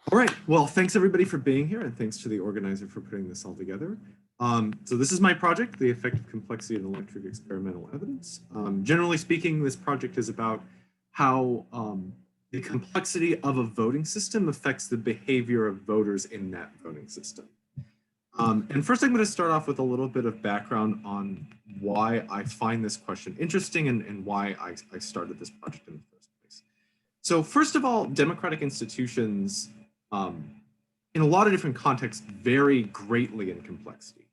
All right, well, thanks everybody for being here, and thanks to the organizer for putting this all together. So this is my project, The Effective Complexity of Electric Experimental Evidence. Generally speaking, this project is about how the complexity of a voting system affects the behavior of voters in that voting system. And first I'm going to start off with a little bit of background on why I find this question interesting and why I started this project in the first place. So first of all, democratic institutions in a lot of different contexts vary greatly in complexity.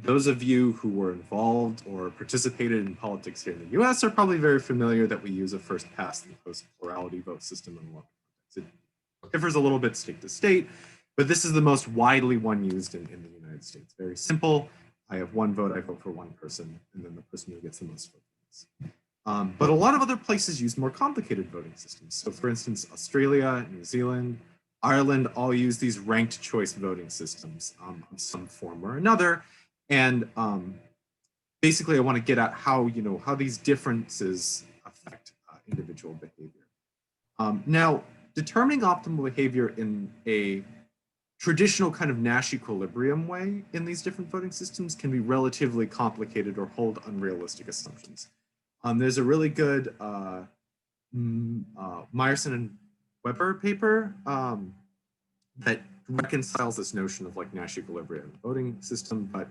Those of you who were involved or participated in politics here in the US are probably very familiar that we use a first past the post plurality vote system in a lot of contexts. It differs a little bit state to state, but this is the most widely one used in the United States. Very simple. I have one vote, I vote for one person, and then the person who gets the most votes. But a lot of other places use more complicated voting systems. So for instance, Australia, New Zealand, Ireland all use these ranked choice voting systems of some form or another. And basically I want to get at how, how these differences affect individual behavior. Now, determining optimal behavior in a traditional kind of Nash equilibrium way in these different voting systems can be relatively complicated or hold unrealistic assumptions. There's a really good Meyerson and Weber paper that reconciles this notion of like Nash equilibrium voting system, but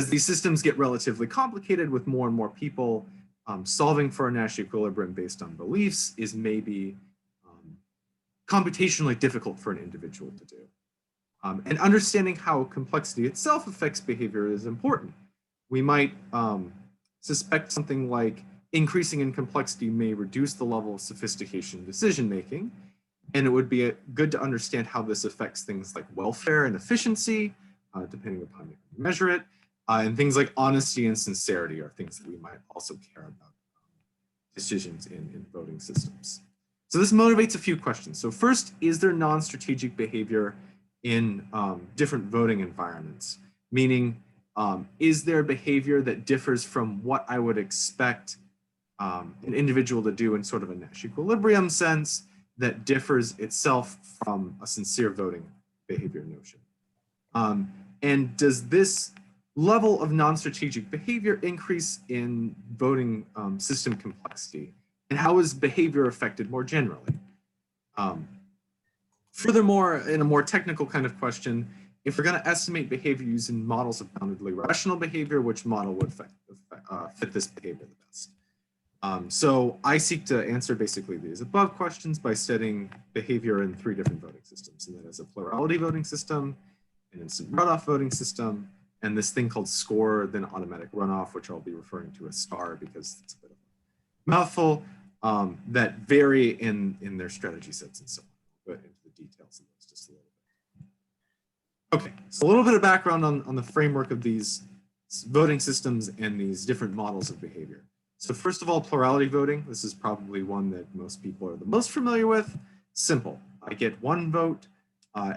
as these systems get relatively complicated with more and more people, solving for a Nash equilibrium based on beliefs is maybe computationally difficult for an individual to do. And understanding how complexity itself affects behavior is important. We might suspect something like increasing in complexity may reduce the level of sophistication in decision-making, and it would be good to understand how this affects things like welfare and efficiency, depending upon how you measure it, and things like honesty and sincerity are things that we might also care about decisions in voting systems. So this motivates a few questions. So first, is there non-strategic behavior in different voting environments? Meaning, is there behavior that differs from what I would expect an individual to do in sort of a Nash equilibrium sense that differs itself from a sincere voting behavior notion? And does this level of non-strategic behavior increase in voting system complexity? And how is behavior affected more generally? Furthermore, in a more technical kind of question, if we're going to estimate behavior using models of boundedly rational behavior, which model would fit this behavior the best? So I seek to answer basically these above questions by studying behavior in 3 different voting systems, and that is a plurality voting system, an instant runoff voting system, and this thing called score, then automatic runoff, which I'll be referring to as STAR because it's a bit of a mouthful, that vary in their strategy sets and so on. I'll go into the details of those just a little bit. Okay, so a little bit of background on the framework of these voting systems and these different models of behavior. So first of all, plurality voting. This is probably one that most people are the most familiar with. Simple. I get one vote,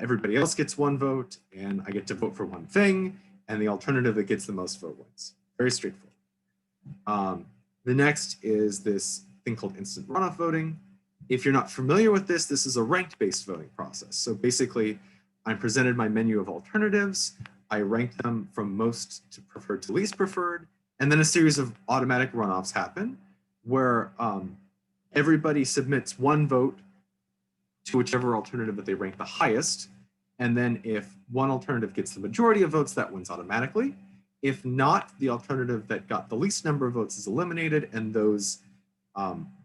everybody else gets one vote, and I get to vote for one thing, and the alternative that gets the most vote wins. Very straightforward. The next is this thing called instant runoff voting. If you're not familiar with this, this is a ranked-based voting process. So basically, I'm presented my menu of alternatives. I rank them from most to preferred to least preferred. And then a series of automatic runoffs happen where everybody submits one vote to whichever alternative that they rank the highest. And then if one alternative gets the majority of votes, that wins automatically. If not, the alternative that got the least number of votes is eliminated, and those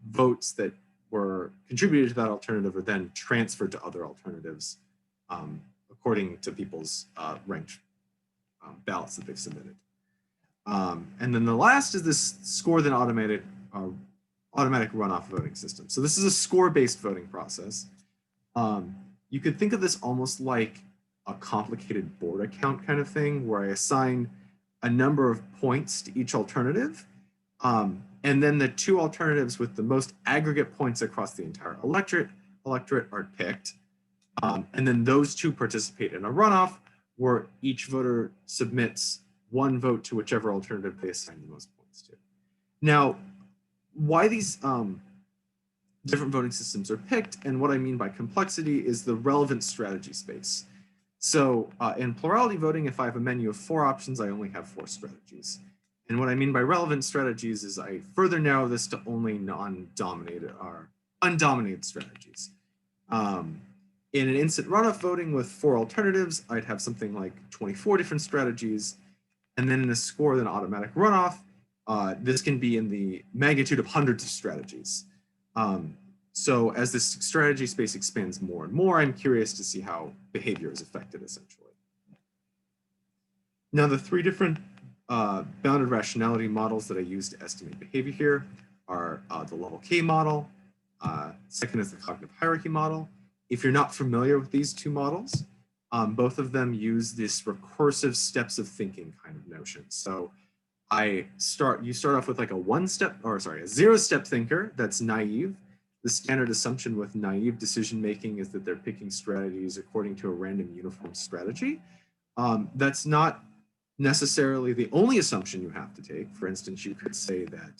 votes that were contributed to that alternative are then transferred to other alternatives according to people's ranked ballots that they've submitted. And then the last is this score then automatic runoff voting system. So this is a score-based voting process. You could think of this almost like a complicated board account kind of thing where I assign a number of points to each alternative. And then the 2 alternatives with the most aggregate points across the entire electorate are picked. And then those 2 participate in a runoff where each voter submits one vote to whichever alternative they assign the most points to. Now, why these different voting systems are picked. And what I mean by complexity is the relevant strategy space. So in plurality voting, if I have a menu of 4 options, I only have 4 strategies. And what I mean by relevant strategies is I further narrow this to only non-dominated or undominated strategies. In an instant runoff voting with 4 alternatives, I'd have something like 24 different strategies. And then in a score with an automatic runoff, this can be in the magnitude of hundreds of strategies. So as this strategy space expands more and more, I'm curious to see how behavior is affected, essentially. Now, the 3 different bounded rationality models that I use to estimate behavior here are the level K model. Second is the cognitive hierarchy model. If you're not familiar with these 2 models, both of them use this recursive steps of thinking kind of notion. So you start off with like a 0-step thinker that's naive. The standard assumption with naive decision making is that they're picking strategies according to a random uniform strategy. That's not necessarily the only assumption you have to take. For instance, you could say that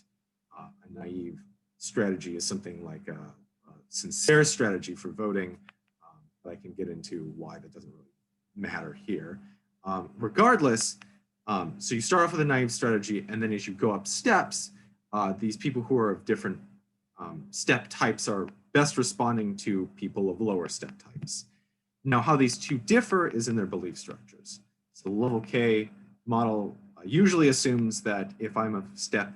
a naive strategy is something like a sincere strategy for voting, but I can get into why that doesn't really matter here. Regardless, so you start off with a naive strategy, and then as you go up steps, these people who are of different step types are best responding to people of lower step types. Now, how these 2 differ is in their belief structures. So the level K model usually assumes that if I'm of step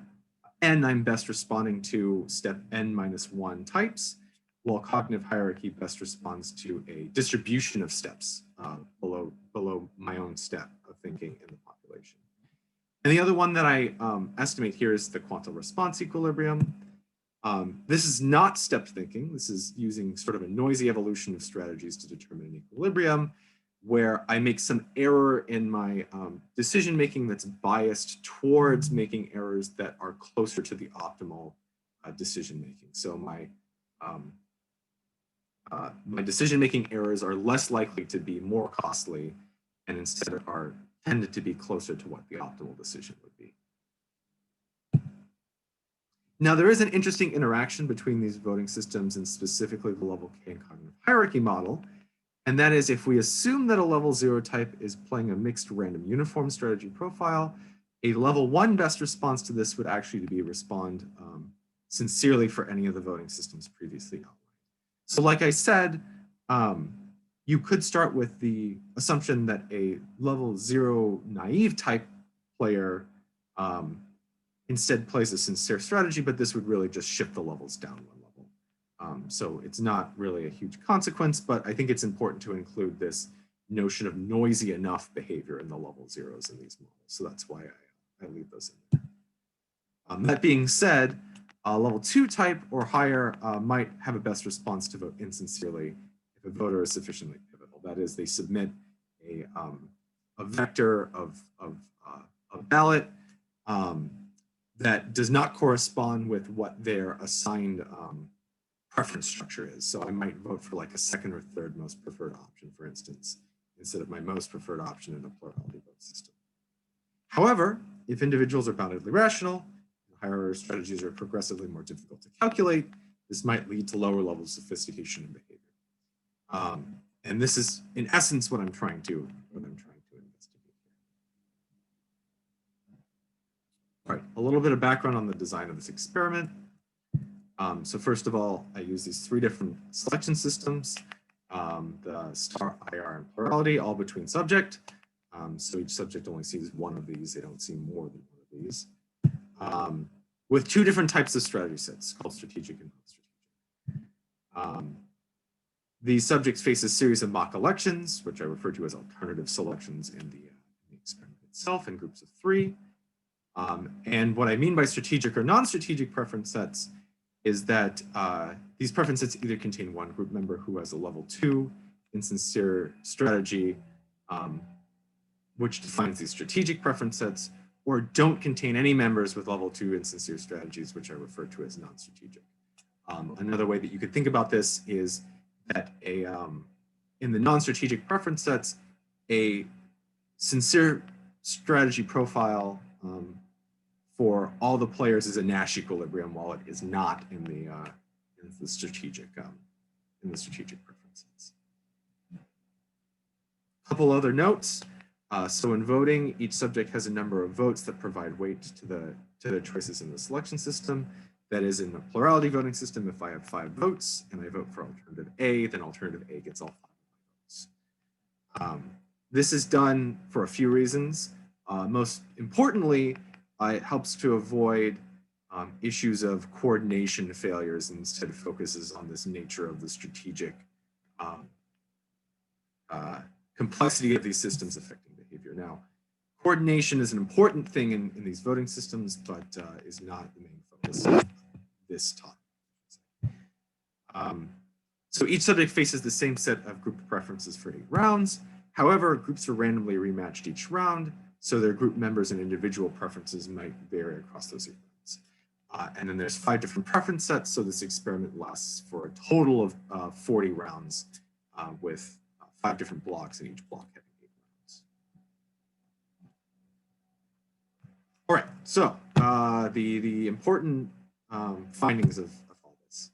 N, I'm best responding to step N-1 types, while cognitive hierarchy best responds to a distribution of steps below my own step of thinking in the population. And the other one that I estimate here is the quantum response equilibrium. This is not step thinking. This is using sort of a noisy evolution of strategies to determine an equilibrium, where I make some error in my decision-making that's biased towards making errors that are closer to the optimal decision-making. So my decision-making errors are less likely to be more costly and instead are tended to be closer to what the optimal decision would be. Now, there is an interesting interaction between these voting systems and specifically the level K and cognitive hierarchy model. And that is if we assume that a level 0 type is playing a mixed random uniform strategy profile, a level 1 best response to this would actually be respond sincerely for any of the voting systems previously outlined. So like I said, you could start with the assumption that a level 0 naive type player instead plays a sincere strategy, but this would really just shift the levels down 1 level. So it's not really a huge consequence, but I think it's important to include this notion of noisy enough behavior in the level 0s in these models. So that's why I leave those in there. That being said, level 2 type or higher might have a best response to vote insincerely if a voter is sufficiently pivotal. That is, they submit a vector of a ballot that does not correspond with what their assigned preference structure is. So I might vote for like a 2nd or 3rd most preferred option, for instance, instead of my most preferred option in a plurality vote system. However, if individuals are boundedly rational, higher strategies are progressively more difficult to calculate, this might lead to lower levels of sophistication and behavior. And this is, in essence, what I'm trying to investigate here. All right, a little bit of background on the design of this experiment. So first of all, I use these 3 different selection systems, the star, IR, and plurality, all between subject. So each subject only sees one of these. They don't see more than one of these. With 2 different types of strategy sets called strategic and non-strategic. These subjects face a series of mock elections, which I refer to as alternative selections in the experiment itself in groups of 3. And what I mean by strategic or non-strategic preference sets is that these preference sets either contain one group member who has a level 2 insincere strategy, which defines these strategic preference sets, or don't contain any members with level 2 insincere strategies, which I refer to as non-strategic. Another way that you could think about this is that in the non-strategic preference sets, a sincere strategy profile for all the players is a Nash equilibrium, while it is not in the in the strategic preferences. A couple other notes. So in voting, each subject has a number of votes that provide weight to the choices in the selection system. That is, in a plurality voting system, if I have 5 votes and I vote for alternative A, then alternative A gets all 5 votes. This is done for a few reasons. Most importantly, it helps to avoid issues of coordination failures and instead focuses on this nature of the strategic complexity of these systems affecting behavior. Now, coordination is an important thing in these voting systems, but is not the main focus of this talk. So each subject faces the same set of group preferences for 8 rounds. However, groups are randomly rematched each round, so their group members and individual preferences might vary across those 8 rounds. And then there's 5 different preference sets, so this experiment lasts for a total of 40 rounds with 5 different blocks, and each block having 8 rounds. All right, so the important findings of all this.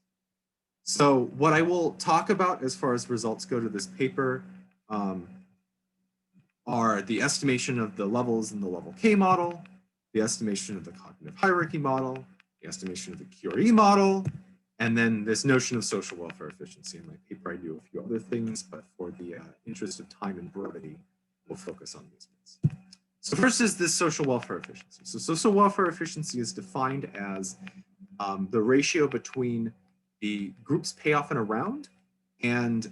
So what I will talk about as far as results go to this paper are the estimation of the levels in the level K model, the estimation of the cognitive hierarchy model, the estimation of the QRE model, and then this notion of social welfare efficiency. In my paper, I do a few other things, but for the interest of time and brevity, we'll focus on these ones. So first is this social welfare efficiency. So social welfare efficiency is defined as the ratio between the group's payoff in a round and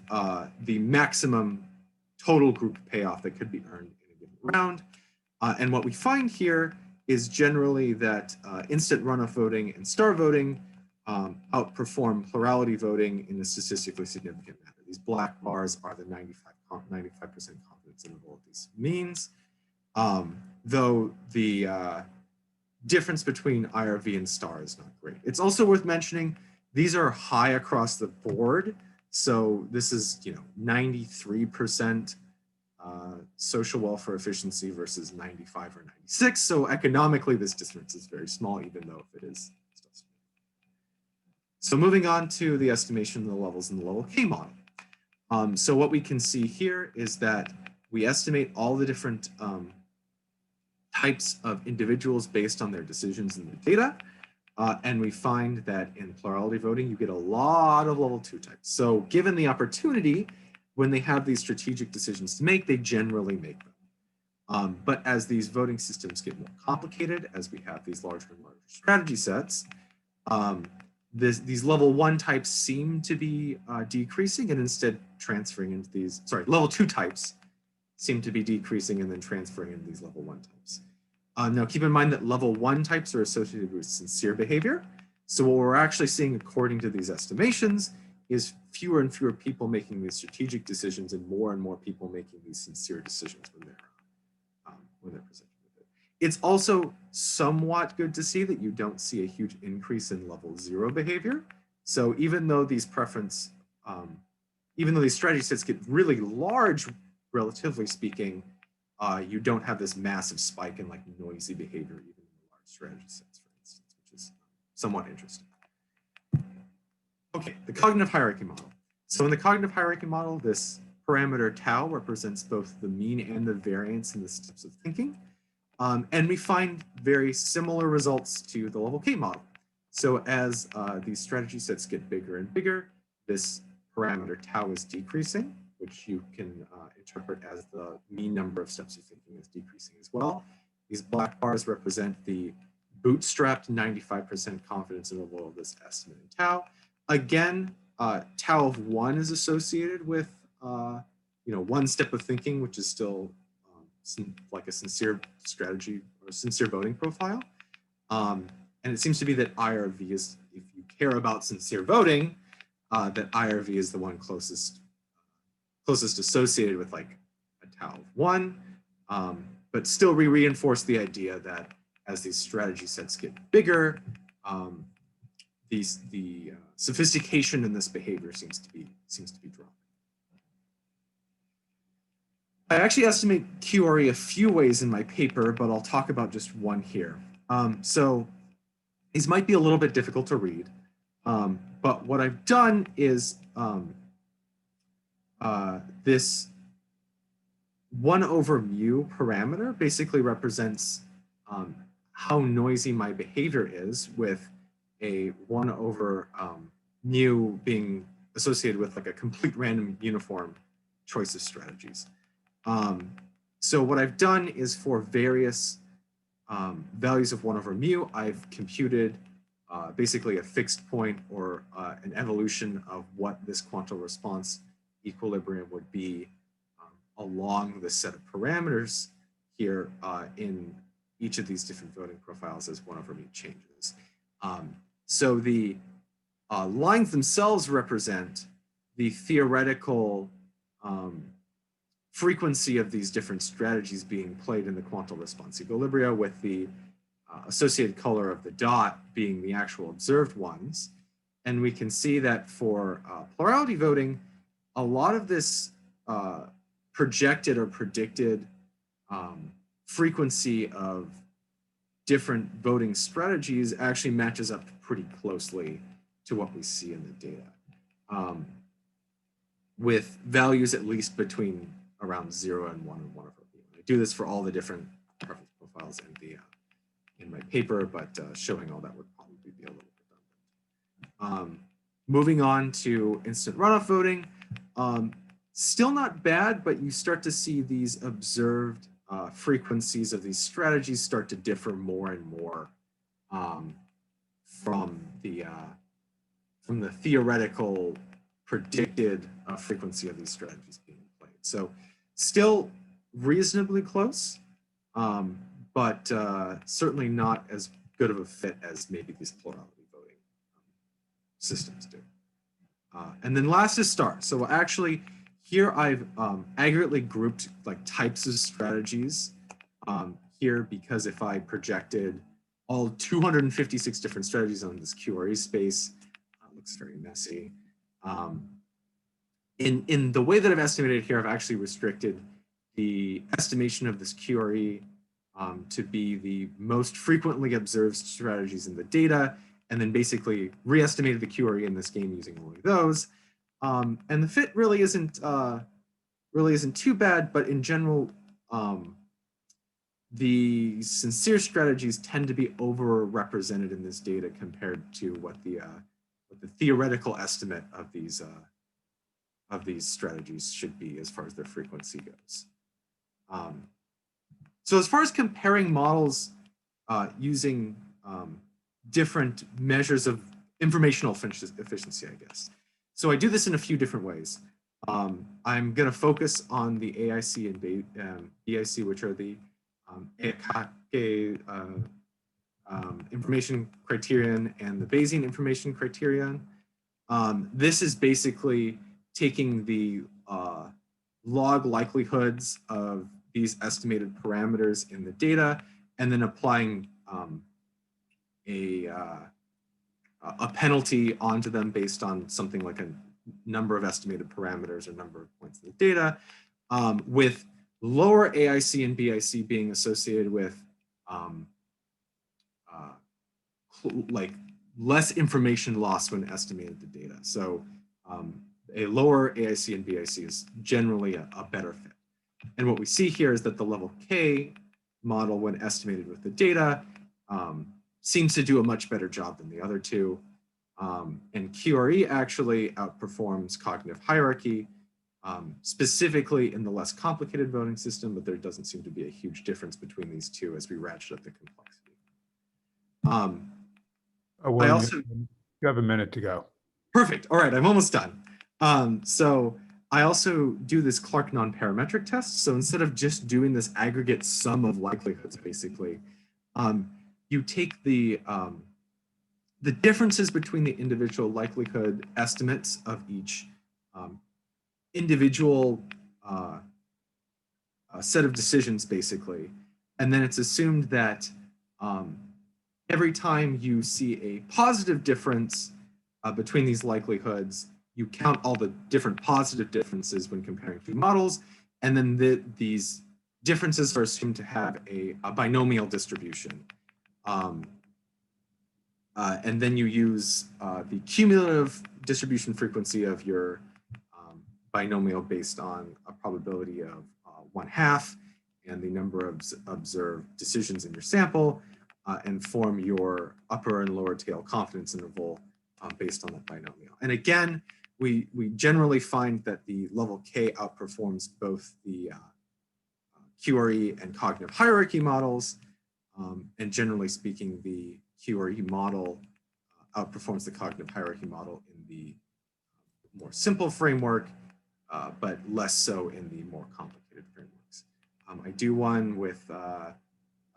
the maximum total group payoff that could be earned in a given round. And what we find here is generally that instant runoff voting and star voting outperform plurality voting in a statistically significant manner. These black bars are the 95% confidence interval of these means, though the difference between IRV and star is not great. It's also worth mentioning these are high across the board. So this is 93% social welfare efficiency versus 95 or 96. So economically, this difference is very small, even though if it is still small. So moving on to the estimation of the levels in the level K model. So what we can see here is that we estimate all the different types of individuals based on their decisions in the data. And we find that in plurality voting, you get a lot of level 2 types. So given the opportunity, when they have these strategic decisions to make, they generally make them. But as these voting systems get more complicated, as we have these larger and larger strategy sets, these level 1 types seem to be decreasing and instead transferring into these, level 2 types seem to be decreasing and then transferring into these level 1 types. Now keep in mind that level 1 types are associated with sincere behavior. So what we're actually seeing according to these estimations is fewer and fewer people making these strategic decisions and more people making these sincere decisions when they're presented with it. It's also somewhat good to see that you don't see a huge increase in level 0 behavior. So even though these strategy sets get really large, relatively speaking, you don't have this massive spike in noisy behavior even in the large strategy sets, for instance, which is somewhat interesting. Okay, the cognitive hierarchy model. So in the cognitive hierarchy model, this parameter tau represents both the mean and the variance in the steps of thinking. And we find very similar results to the level K model. So as these strategy sets get bigger and bigger, this parameter tau is decreasing, which you can interpret as the mean number of steps of thinking is decreasing as well. These black bars represent the bootstrapped 95% confidence interval of this estimate in tau. Again, tau of 1 is associated with 1 step of thinking, which is still like a sincere strategy or sincere voting profile. And it seems to be that IRV is, if you care about sincere voting, that IRV is the one closest associated with a tau of 1. But still we reinforce the idea that as these strategy sets get bigger, the sophistication in this behavior seems to be dropping. I actually estimate QRE a few ways in my paper, but I'll talk about just one here. So these might be a little bit difficult to read, But what I've done is this 1 over mu parameter basically represents how noisy my behavior is, with a 1 over mu being associated with like a complete random uniform choice of strategies. So what I've done is for various values of 1 over mu, I've computed basically a fixed point or an evolution of what this quantum response equilibrium would be along the set of parameters here in each of these different voting profiles as 1 over mu changes. So the lines themselves represent the theoretical frequency of these different strategies being played in the quantum response equilibria, with the associated color of the dot being the actual observed ones. And we can see that for plurality voting, a lot of this projected or predicted frequency of different voting strategies actually matches up pretty closely to what we see in the data, with values at least between around 0 and 1 and 1 over mu. I do this for all the different preference profiles in my paper, but showing all that would probably be a little redundant. Moving on to instant runoff voting, still not bad, but you start to see these observed frequencies of these strategies start to differ more and more from the theoretical predicted frequency of these strategies being played. So still reasonably close, but certainly not as good of a fit as maybe these plurality voting systems do. And then last is star. So actually here I've aggregately grouped like types of strategies here, because if I projected all 256 different strategies on this QRE space, it looks very messy. In the way that I've estimated here, I've actually restricted the estimation of this QRE to be the most frequently observed strategies in the data, and then basically re-estimated the QRE in this game using only those. And the fit really isn't too bad, but in general, the sincere strategies tend to be overrepresented in this data compared to what the theoretical estimate of these strategies should be as far as their frequency goes. So as far as comparing models using different measures of informational efficiency, I guess. So I do this in a few different ways. I'm going to focus on the AIC and BIC, which are the information criterion and the Bayesian information criterion. This is basically taking the log likelihoods of these estimated parameters in the data and then applying a penalty onto them based on something like a number of estimated parameters or number of points in the data, with lower AIC and BIC being associated with like less information loss when estimated the data. So a lower AIC and BIC is generally a better fit. And what we see here is that the level K model, when estimated with the data, seems to do a much better job than the other two. And QRE actually outperforms cognitive hierarchy, specifically in the less complicated voting system, but there doesn't seem to be a huge difference between these two as we ratchet up the complexity. I also, you have a minute to go. Perfect. All right, I'm almost done. So I also do this Clarke nonparametric test. So instead of just doing this aggregate sum of likelihoods, basically, you take the differences between the individual likelihood estimates of each individual set of decisions, basically. And then it's assumed that every time you see a positive difference between these likelihoods, you count all the different positive differences when comparing two models, and then these differences are assumed to have a binomial distribution. And then you use the cumulative distribution frequency of your binomial based on a probability of 1/2 and the number of observed decisions in your sample, and form your upper and lower tail confidence interval based on that binomial. And again, we generally find that the level K outperforms both the QRE and cognitive hierarchy models. And generally speaking, the QRE model outperforms the cognitive hierarchy model in the more simple framework, but less so in the more complicated frameworks. I do one with,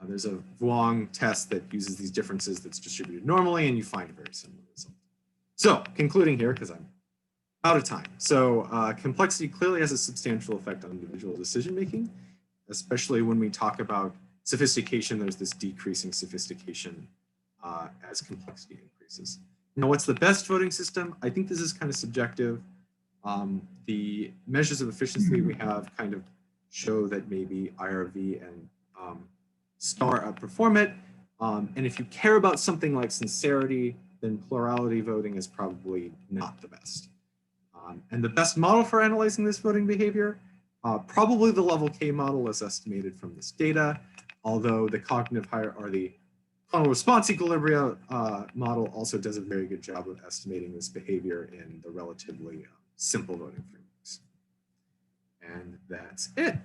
there's a Vuong test that uses these differences that's distributed normally, and you find a very similar result. So concluding here, because I'm out of time. So complexity clearly has a substantial effect on individual decision-making, especially when we talk about sophistication. There's this decreasing sophistication as complexity increases. Now, what's the best voting system? I think this is kind of subjective. The measures of efficiency we have kind of show that maybe IRV and STAR outperform it. And if you care about something like sincerity, then plurality voting is probably not the best. And the best model for analyzing this voting behavior, probably the level K model as estimated from this data, although the cognitive or the clonal response equilibria model also does a very good job of estimating this behavior in the relatively simple voting frameworks. And that's it.